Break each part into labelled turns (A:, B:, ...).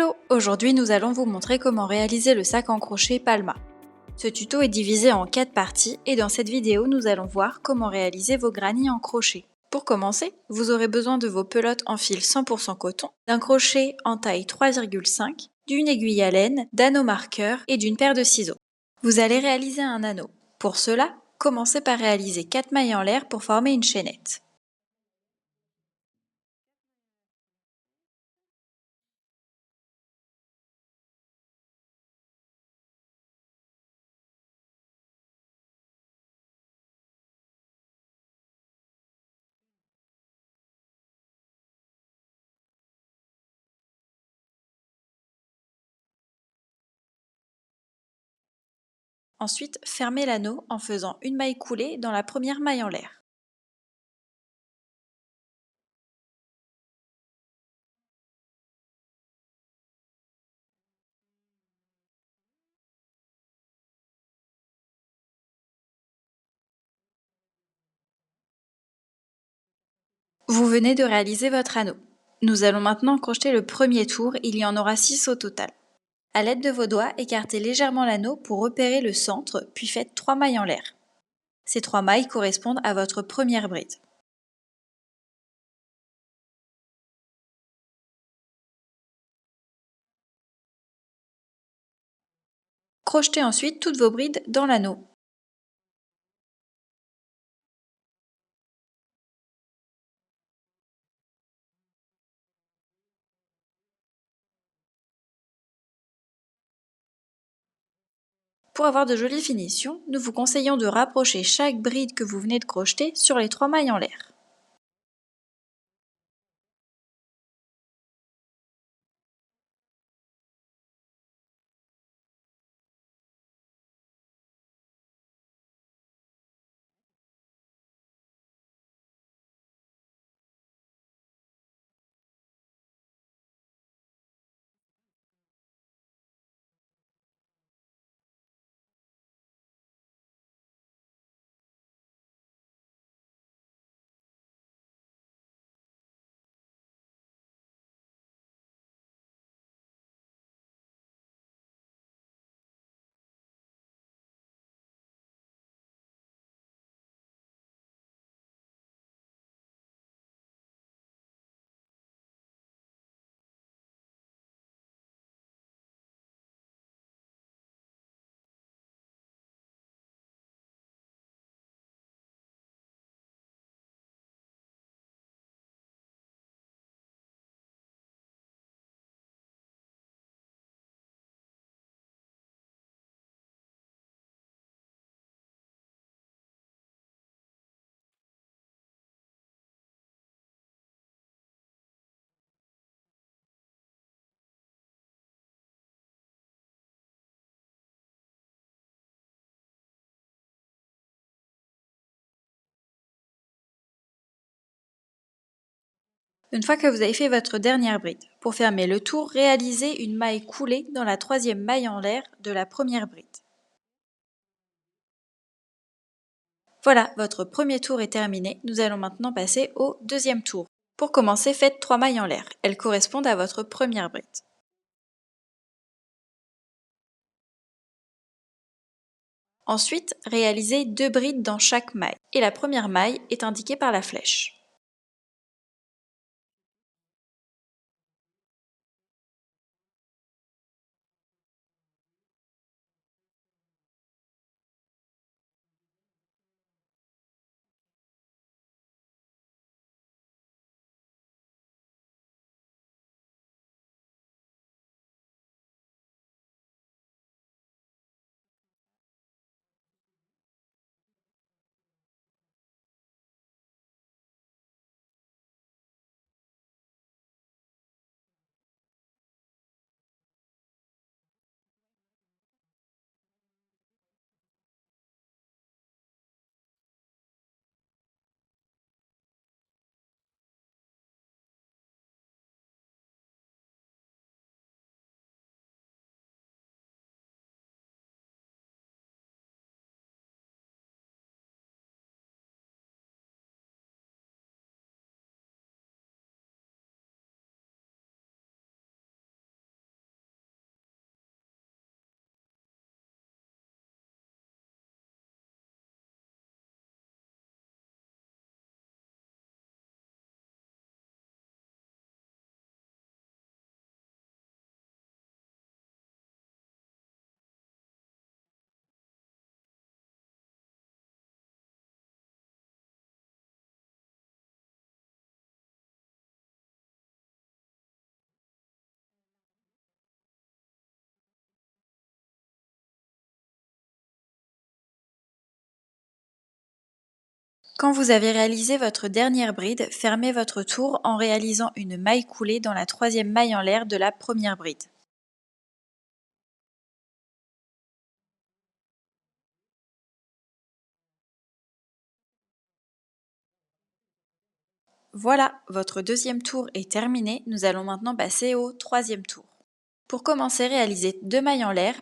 A: Hello! Aujourd'hui, nous allons vous montrer comment réaliser le sac en crochet Palma. Ce tuto est divisé en 4 parties et dans cette vidéo, nous allons voir comment réaliser vos granny en crochet. Pour commencer, vous aurez besoin de vos pelotes en fil 100% coton, d'un crochet en taille 3,5, d'une aiguille à laine, d'anneaux marqueurs et d'une paire de ciseaux. Vous allez réaliser un anneau. Pour cela, commencez par réaliser 4 mailles en l'air pour former une chaînette. Ensuite, fermez l'anneau en faisant une maille coulée dans la première maille en l'air. Vous venez de réaliser votre anneau. Nous allons maintenant crocheter le premier tour, il y en aura 6 au total. A l'aide de vos doigts, écartez légèrement l'anneau pour repérer le centre, puis faites 3 mailles en l'air. Ces 3 mailles correspondent à votre première bride. Crochetez ensuite toutes vos brides dans l'anneau. Pour avoir de jolies finitions, nous vous conseillons de rapprocher chaque bride que vous venez de crocheter sur les 3 mailles en l'air. Une fois que vous avez fait votre dernière bride, pour fermer le tour, réalisez une maille coulée dans la 3e maille en l'air de la première bride. Voilà, votre premier tour est terminé. Nous allons maintenant passer au deuxième tour. Pour commencer, faites 3 mailles en l'air. Elles correspondent à votre première bride. Ensuite, réalisez 2 brides dans chaque maille. Et la première maille est indiquée par la flèche. Quand vous avez réalisé votre dernière bride, fermez votre tour en réalisant une maille coulée dans la troisième maille en l'air de la première bride. Voilà, votre deuxième tour est terminé. Nous allons maintenant passer au troisième tour. Pour commencer, réalisez 2 mailles en l'air,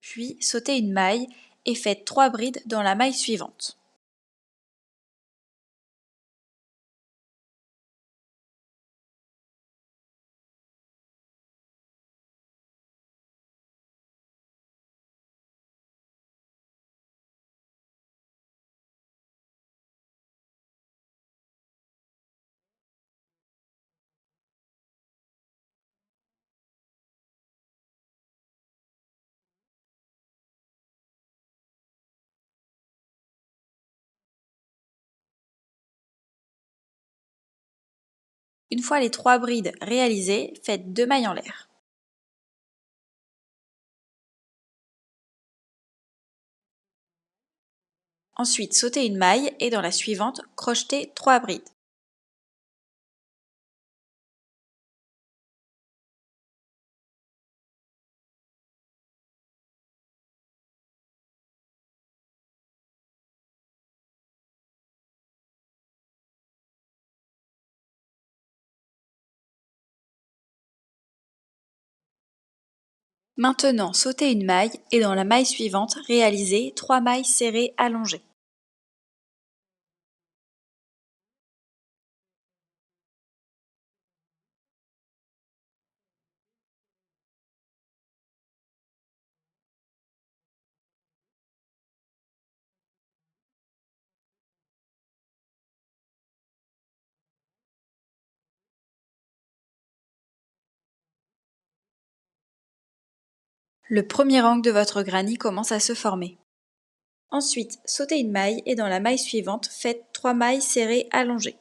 A: puis sautez une maille et faites 3 brides dans la maille suivante. Une fois les 3 brides réalisées, faites 2 mailles en l'air. Ensuite, sautez une maille et dans la suivante, crochetez 3 brides. Maintenant, sautez une maille et dans la maille suivante, réalisez 3 mailles serrées allongées. Le premier angle de votre granny commence à se former. Ensuite, sautez une maille et dans la maille suivante, faites 3 mailles serrées allongées.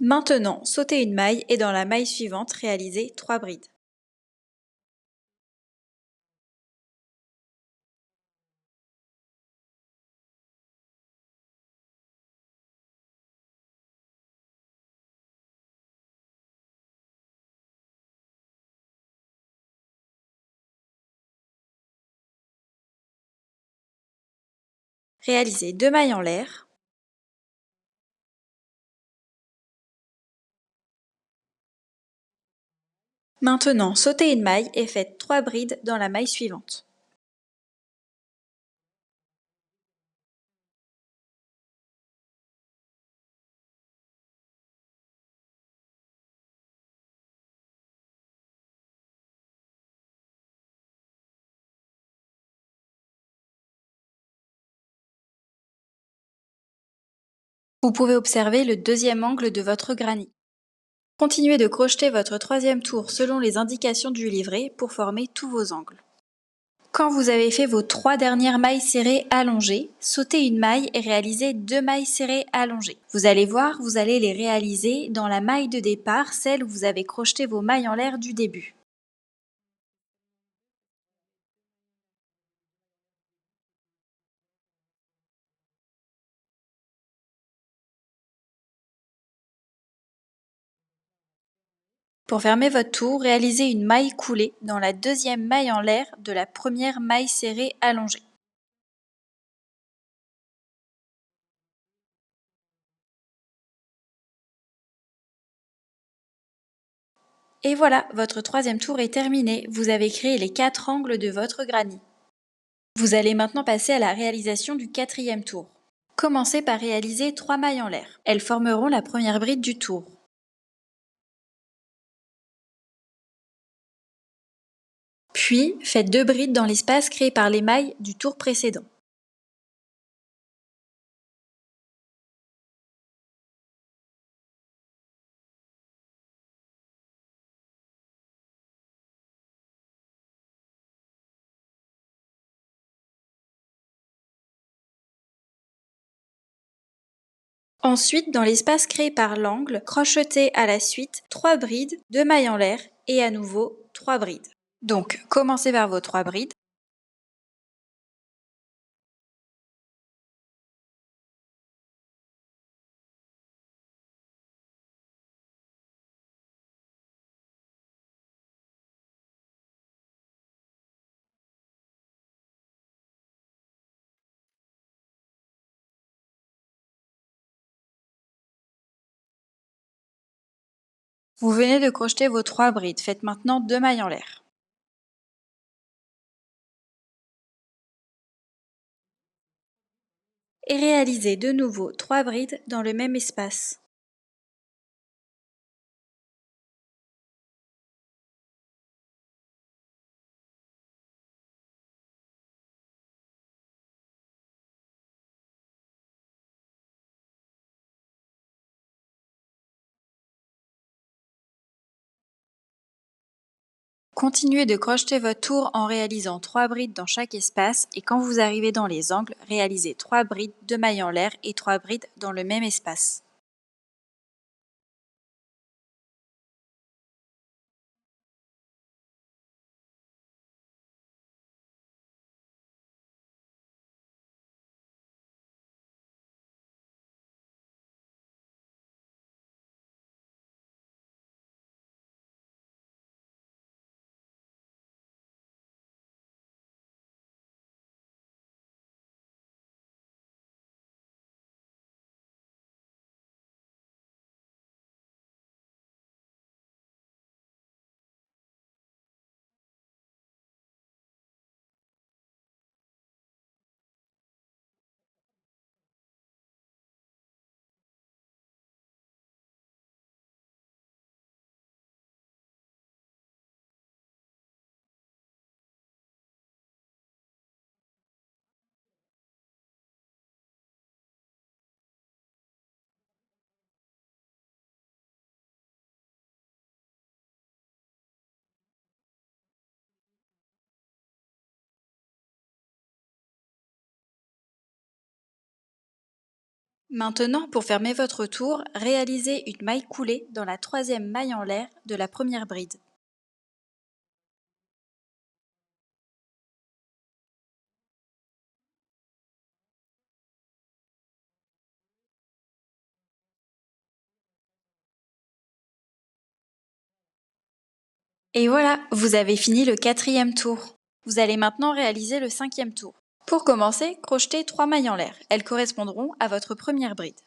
A: Maintenant, sautez une maille et dans la maille suivante, réalisez 3 brides. Réalisez 2 mailles en l'air. Maintenant, sautez une maille et faites 3 brides dans la maille suivante. Vous pouvez observer le deuxième angle de votre granny. Continuez de crocheter votre troisième tour selon les indications du livret pour former tous vos angles. Quand vous avez fait vos 3 dernières mailles serrées allongées, sautez une maille et réalisez 2 mailles serrées allongées. Vous allez voir, vous allez les réaliser dans la maille de départ, celle où vous avez crocheté vos mailles en l'air du début. Pour fermer votre tour, réalisez une maille coulée dans la deuxième maille en l'air de la première maille serrée allongée. Et voilà, votre troisième tour est terminé. Vous avez créé les 4 angles de votre granny. Vous allez maintenant passer à la réalisation du quatrième tour. Commencez par réaliser 3 mailles en l'air. Elles formeront la première bride du tour. Puis, faites 2 brides dans l'espace créé par les mailles du tour précédent. Ensuite, dans l'espace créé par l'angle, crochetez à la suite 3 brides, 2 mailles en l'air et à nouveau 3 brides. Donc, commencez par vos 3 brides. Vous venez de crocheter vos 3 brides, faites maintenant 2 mailles en l'air. Et réalisez de nouveau 3 brides dans le même espace. Continuez de crocheter votre tour en réalisant 3 brides dans chaque espace et quand vous arrivez dans les angles, réalisez 3 brides, 2 mailles en l'air et 3 brides dans le même espace. Maintenant, pour fermer votre tour, réalisez une maille coulée dans la troisième maille en l'air de la première bride. Et voilà, vous avez fini le quatrième tour. Vous allez maintenant réaliser le cinquième tour. Pour commencer, crochetez 3 mailles en l'air. Elles correspondront à votre première bride.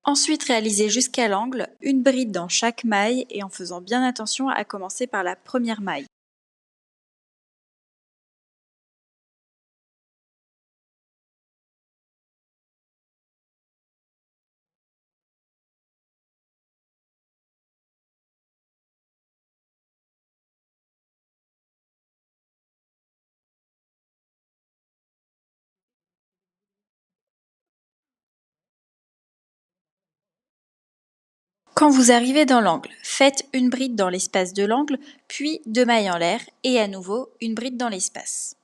A: Ensuite, réalisez jusqu'à l'angle une bride dans chaque maille et en faisant bien attention à commencer par la première maille. Quand vous arrivez dans l'angle, faites une bride dans l'espace de l'angle, puis 2 mailles en l'air et à nouveau une bride dans l'espace.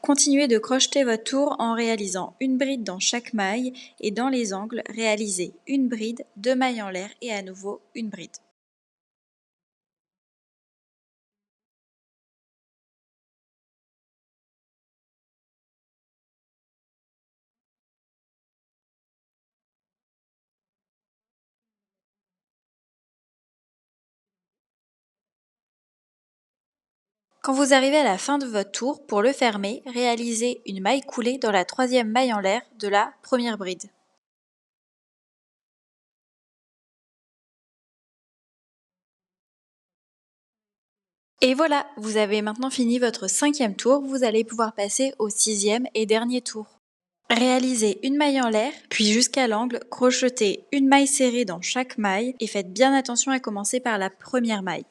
A: Continuez de crocheter votre tour en réalisant une bride dans chaque maille et dans les angles, réalisez une bride, 2 mailles en l'air et à nouveau une bride. Quand vous arrivez à la fin de votre tour, pour le fermer, réalisez une maille coulée dans la troisième maille en l'air de la première bride. Et voilà, vous avez maintenant fini votre cinquième tour, vous allez pouvoir passer au sixième et dernier tour. Réalisez une maille en l'air, puis jusqu'à l'angle, crochetez une maille serrée dans chaque maille et faites bien attention à commencer par la première maille.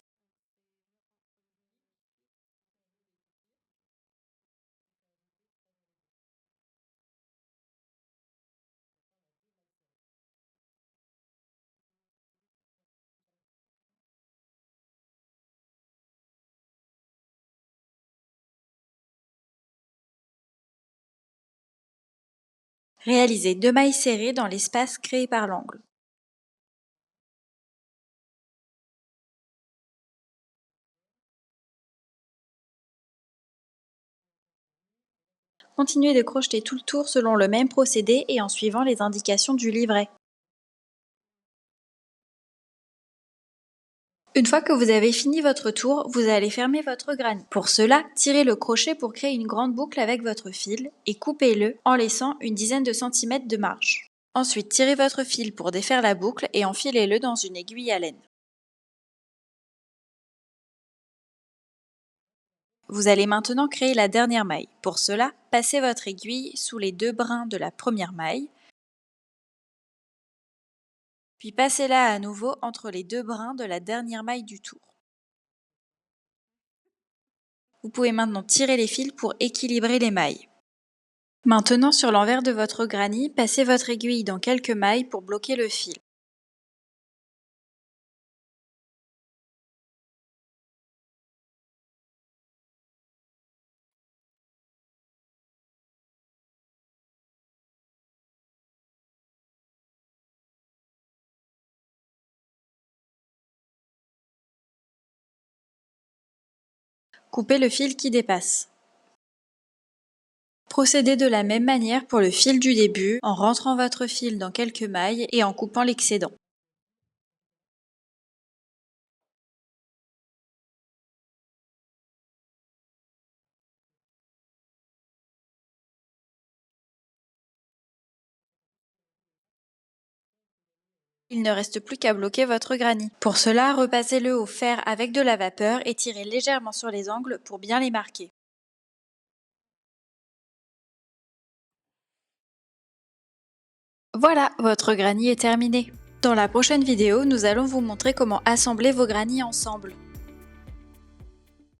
A: Réalisez 2 mailles serrées dans l'espace créé par l'angle. Continuez de crocheter tout le tour selon le même procédé et en suivant les indications du livret. Une fois que vous avez fini votre tour, vous allez fermer votre granny. Pour cela, tirez le crochet pour créer une grande boucle avec votre fil et coupez-le en laissant une dizaine de centimètres de marge. Ensuite, tirez votre fil pour défaire la boucle et enfilez-le dans une aiguille à laine. Vous allez maintenant créer la dernière maille. Pour cela, passez votre aiguille sous les 2 brins de la première maille, puis passez-la à nouveau entre les 2 brins de la dernière maille du tour. Vous pouvez maintenant tirer les fils pour équilibrer les mailles. Maintenant, sur l'envers de votre granny, passez votre aiguille dans quelques mailles pour bloquer le fil. Coupez le fil qui dépasse. Procédez de la même manière pour le fil du début en rentrant votre fil dans quelques mailles et en coupant l'excédent. Il ne reste plus qu'à bloquer votre granny. Pour cela, repassez-le au fer avec de la vapeur et tirez légèrement sur les angles pour bien les marquer. Voilà, votre granny est terminé. Dans la prochaine vidéo, nous allons vous montrer comment assembler vos granny ensemble.